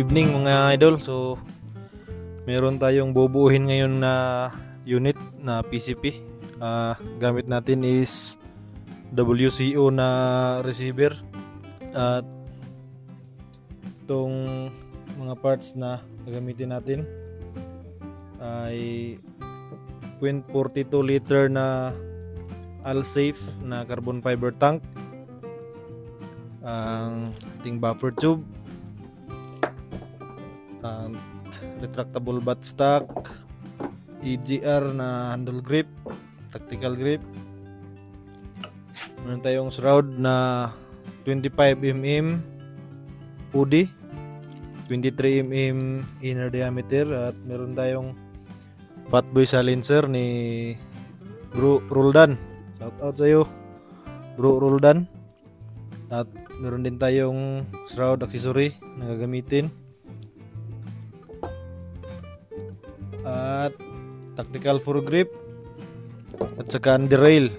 evening mga idol. So meron tayong bubuuhin ngayon na unit na PCP. Gamit natin is WCO na receiver at itong mga parts na gagamitin natin ay 0.42 liter na Alsafe na carbon fiber tank, ang ating buffer tube, ang retractable buttstock, EGR na handle grip, tactical grip. Meron tayong shroud na 25mm UD, 23mm inner diameter, at meron tayong Fatboy silencer ni Bro Roldan. Shout out sa iyo, Bro Roldan. At meron din tayong shroud accessory na gagamitin. At tactical foregrip at saka underrail.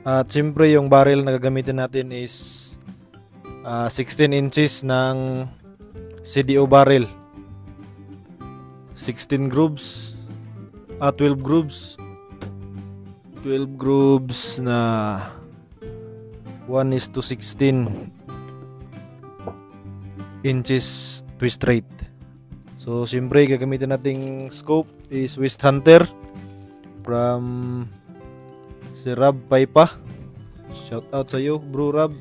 At siyempre yung barrel na gagamitin natin is 16 inches ng CDO barrel, 16 grooves, 12 grooves na 1:16 inches twist rate. So siyempre gagamitin nating scope is West Hunter from si Rab Paipa. Shout out sa iyo, Bro Rab.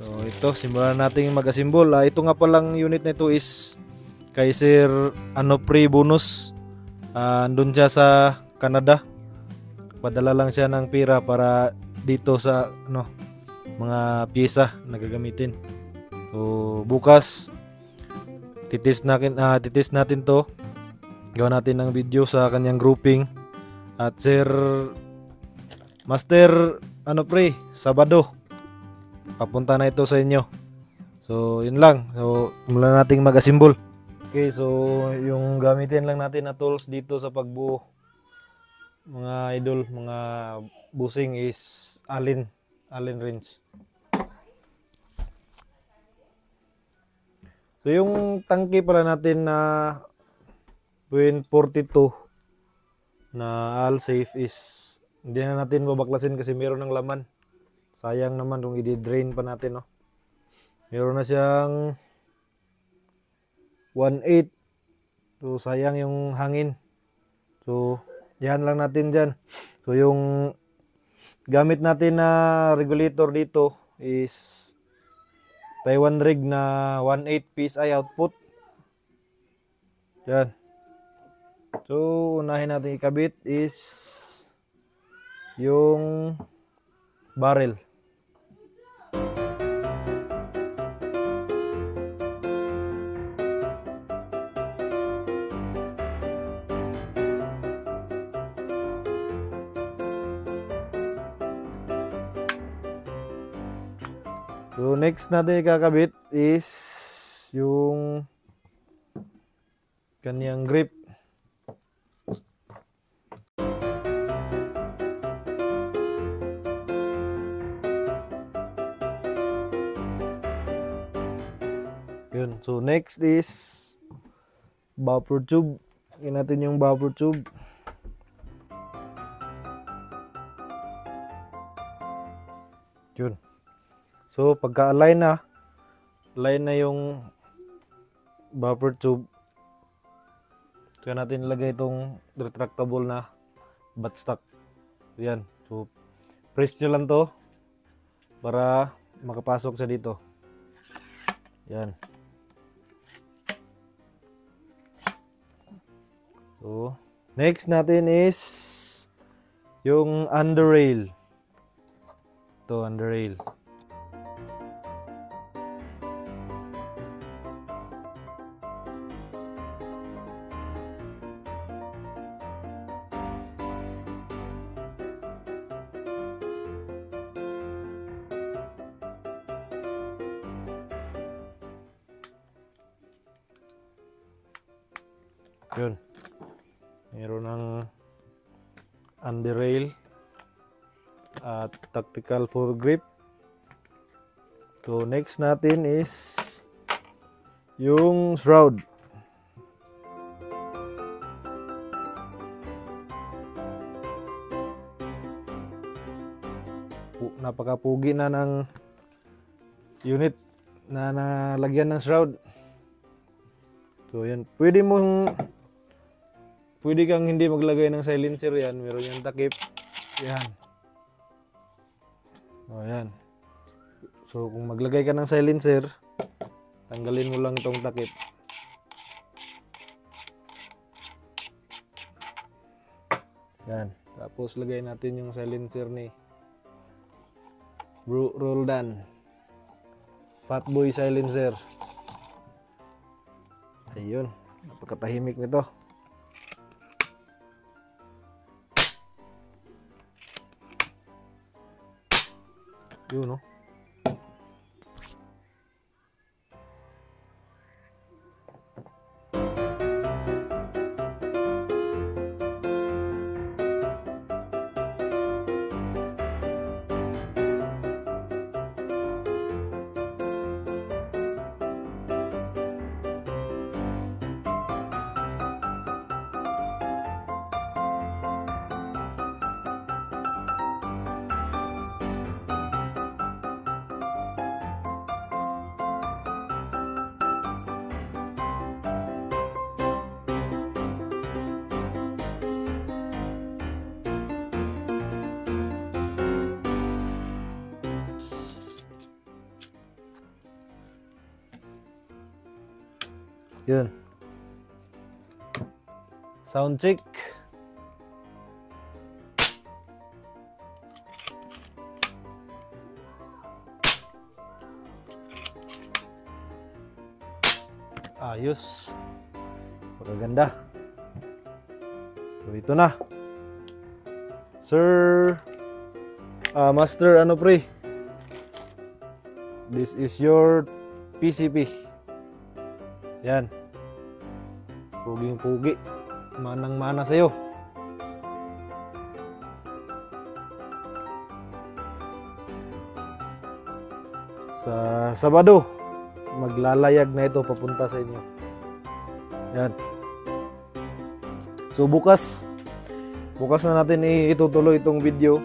So ito, simulan natin mag-assemble. Ito nga palang unit na ito is kay Sir Anopri Bonus. Andun siya sa Canada. Padala lang siya ng pira para dito sa mga pyesa na gagamitin. So bukas titis natin to. Gawa natin ng video sa kanyang grouping. At Sir Master Sabado papunta na ito sa inyo. So yun lang. So simulan nating mag-assemble. Okay, so yung gamitin lang natin na tools dito sa pagbuo mga idol, mga busing is Allen wrench. So yung tangke pala natin na 0.42 na Alsafe is hindi na natin babaklasin kasi meron ng laman. Sayang naman kung i-drain pa natin, no. Meron na siyang 1/8. So sayang yung hangin. So yan lang natin dyan. So yung gamit natin na regulator dito is Taiwan rig na 1/8 PSI output. Yan. So unahin natin ikabit is yung barrel. So next natin ikakabit is yung kanyang grip. Yun. So next is buffer tube. Tingnan natin yung buffer tube. Yun. So pagka-align na yung buffer tube, kaya natin ilagay itong retractable na buttstock. Yan. So press nyo lang to para makapasok siya dito. Yan. So next natin is yung underrail. Ito, underrail. Yun. Meron ng underrail at tactical foregrip So next natin is yung shroud. Napakapugi na ng unit na nalagyan ng shroud. So yan, pwede kang hindi maglagay ng silencer yan, meron yung takip. Yan. O yan. So kung maglagay ka ng silencer, tanggalin mo lang itong takip. Yan. Tapos lagay natin yung silencer ni Roldan Fatboy silencer. Ayun, napakatahimik nito. Yun, no? Yun. Sound check. Ayos. Pagkaganda. So ito na. Sir Master ano pre? This is your PCP. Yan. Puging-pugi. Manang-mana sa'yo. Sa Sabado, maglalayag na ito papunta sa inyo. Yan. So bukas na natin itutuloy itong video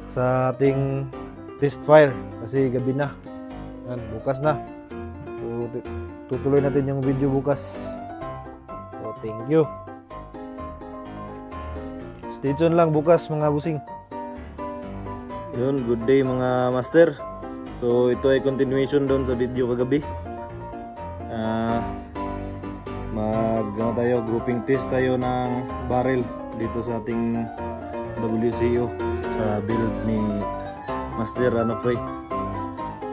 sa ating test fire kasi gabi na. Yan, bukas na. So, tutuloy natin yung video bukas. So, thank you. Stay tuned lang bukas mga busing. Yun, good day mga master. So, ito ay continuation doon sa video kagabi. Grouping test tayo ng barrel dito sa ating WCO sa build ni Master Frey.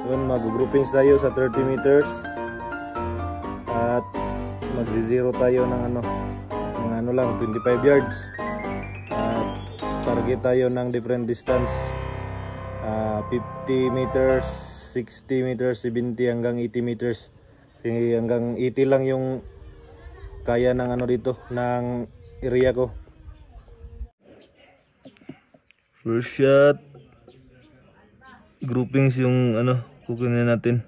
Yun, mag-groupings tayo sa 30 meters at mag-zero tayo ng lang 25 yards at target tayo ng different distance, 50 meters, 60 meters, 70 hanggang 80 meters. Kasi hanggang 80 lang yung kaya ng dito ng area ko. First shot, groupings yung kukunin natin.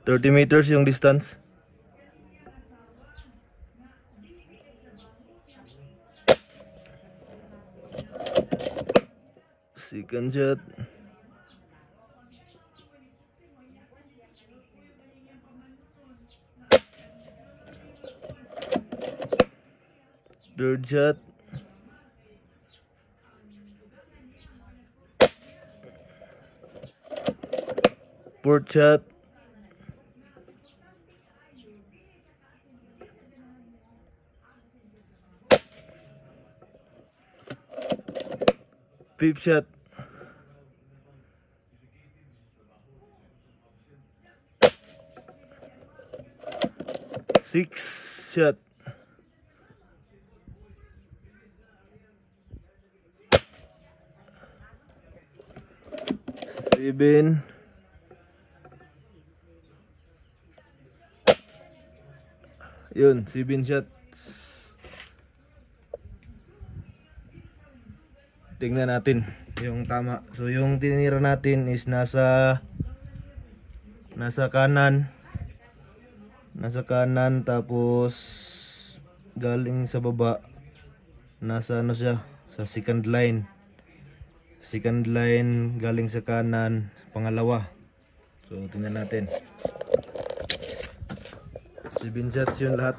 30 meters yung distance. Second shot. Third shot. Fourth shot. Fifth shot. Sixth shot. Seven. Yun, 7 shots. Tingnan natin. yung tama. So yung tinira natin is nasa kanan. Nasa kanan, tapos galing sa baba. Nasa ano siya? Sa second line. Second line galing sa kanan, pangalawa. So tingnan natin. 7 shots yun lahat.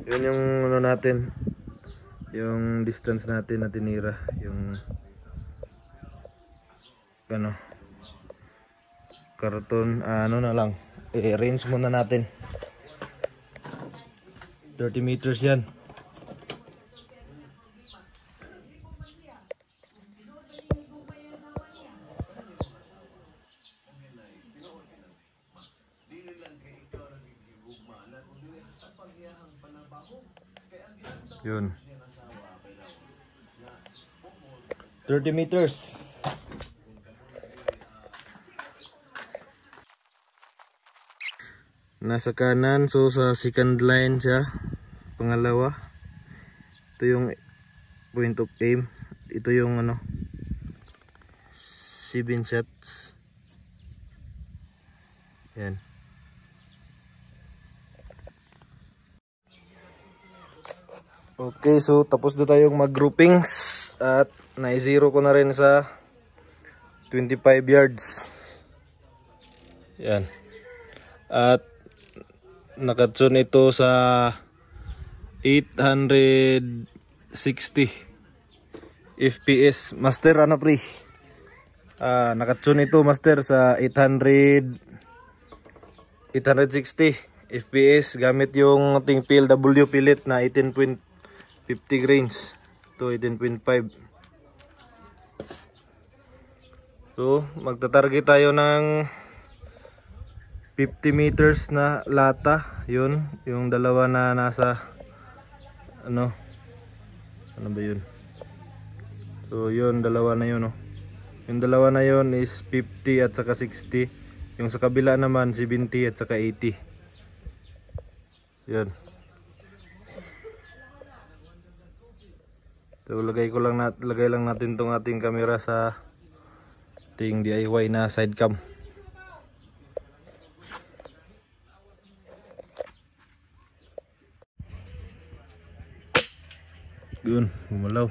Yun yung ano natin, yung distance natin na tinira, yung ano, karton, ano na lang, range muna natin. 30 meters yan. Yun. 30 meters. Nasa kanan, so sa second line siya. Pangalawa. Ito yung point of aim. Ito yung ano, 7 shots. Yan. Okay, so tapos na tayong mag-groupings at na-zero ko na rin sa 25 yards. Yan. At nakatune ito sa 860 FPS. Master ano pre? Nakatune ito master sa 860 FPS gamit yung ating PLW pellet na 18.50 grains to 18.5. So magta-target tayo ng 50 meters na lata. Yun, yung dalawa na nasa ano ba yun? So yun, dalawa na yun, oh. Yung dalawa na yun is 50 at saka 60. Yung sa kabila naman 70 at saka 80. Yun. So lagay lang natin tong ating camera sa ating DIY na side cam. Yun, gumalaw.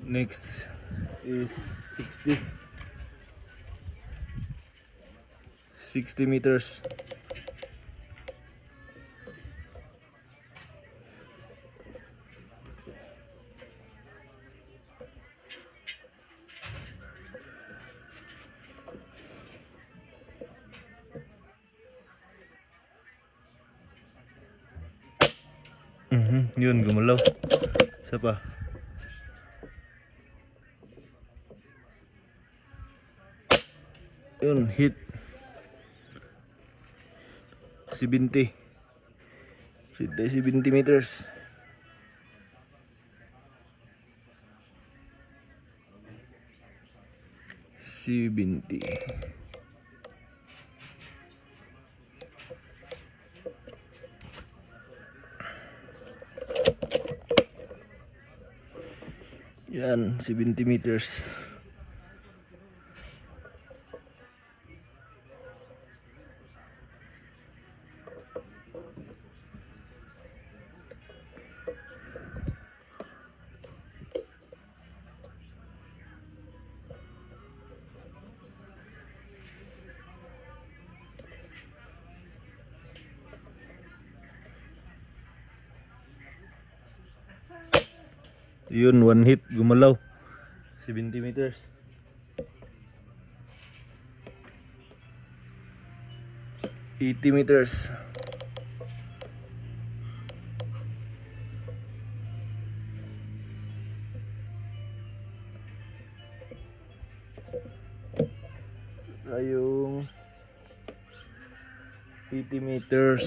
Next is 60 meters. Yun, gumalaw. Isa pa. Yun, hit 70 meters. Yan, 70 meters. Yun, one hit, gumalaw. 70 meters. $80 meters. Ayong 80 meters.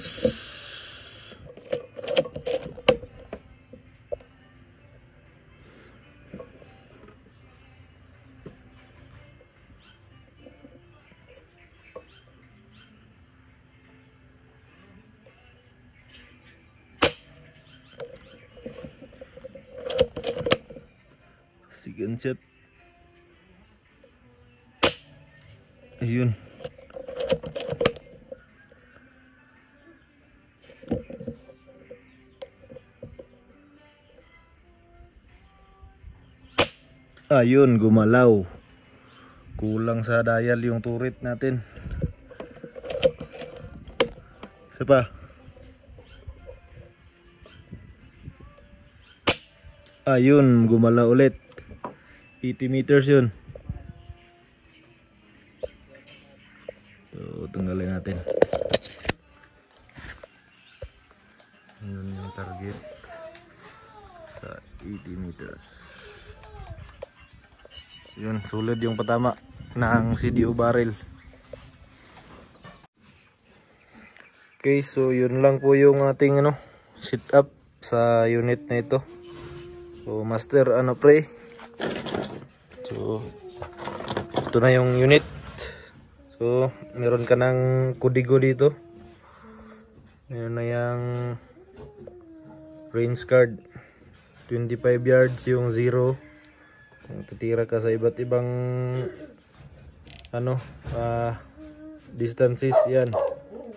Second shot. Ayun. Ayun, gumalaw. Kulang sa dial yung turret natin. Isa pa. Ayun, gumalaw ulit. 80 meters yun. So, tanggalin natin. Yun yung target sa 80 meters. Yun, sulit yung patama ng CDO barrel. Okay, so yun lang po yung ating sit up sa unit na ito. So master pre. So ito na yung unit. So meron ka ng kudigo dito. Meron na yung range card. 25 yards yung 0. Kung tutira ka sa iba't ibang distances, yan.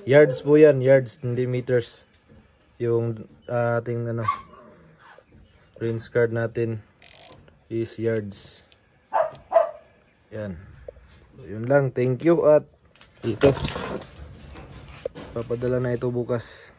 Yards po yan, yards, hindi meters. Yung ating range card natin is yards. Yan. So, yun lang, thank you at ito. Papadala na ito bukas.